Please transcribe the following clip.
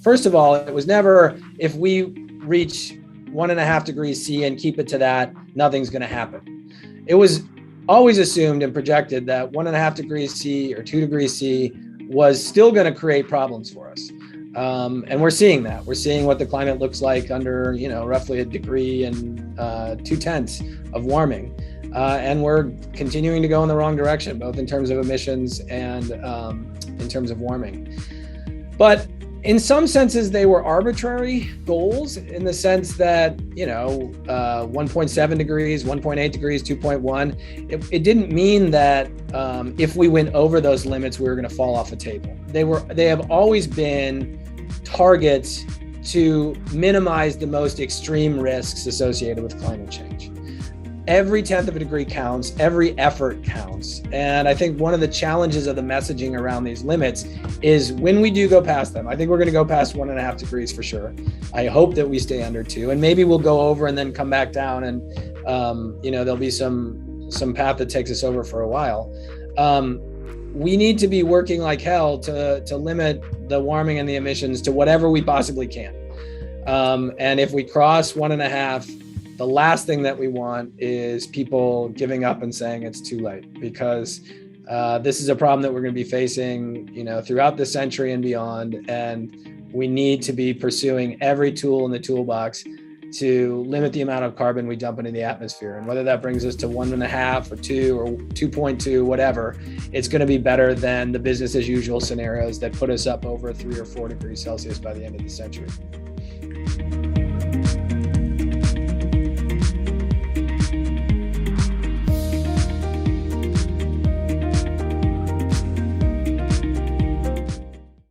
first of all, it was never, if we reach 1.5 degrees C and keep it to that, nothing's going to happen. It was always assumed and projected that 1.5 degrees C or 2 degrees C was still going to create problems for us. And we're seeing that. We're seeing what the climate looks like under, roughly 1 degree and 0.2 of warming. And we're continuing to go in the wrong direction, both in terms of emissions and in terms of warming. But in some senses, they were arbitrary goals in the sense that, 1.7 degrees, 1.8 degrees, 2.1, it didn't mean that if we went over those limits, we were going to fall off a table. They have always been targets to minimize the most extreme risks associated with climate change. Every 1/10 of a degree counts, every effort counts. And I think one of the challenges of the messaging around these limits is when we do go past them, I think we're going to go past 1.5 degrees for sure. I hope that we stay under 2, and maybe we'll go over and then come back down, and there'll be some path that takes us over for a while. We need to be working like hell to limit the warming and the emissions to whatever we possibly can. And if we cross 1.5, the last thing that we want is people giving up and saying it's too late, because this is a problem that we're going to be facing, throughout the century and beyond. And we need to be pursuing every tool in the toolbox to limit the amount of carbon we dump into the atmosphere. And whether that brings us to 1.5 or 2 or 2.2, whatever, it's going to be better than the business as usual scenarios that put us up over 3 or 4 degrees Celsius by the end of the century.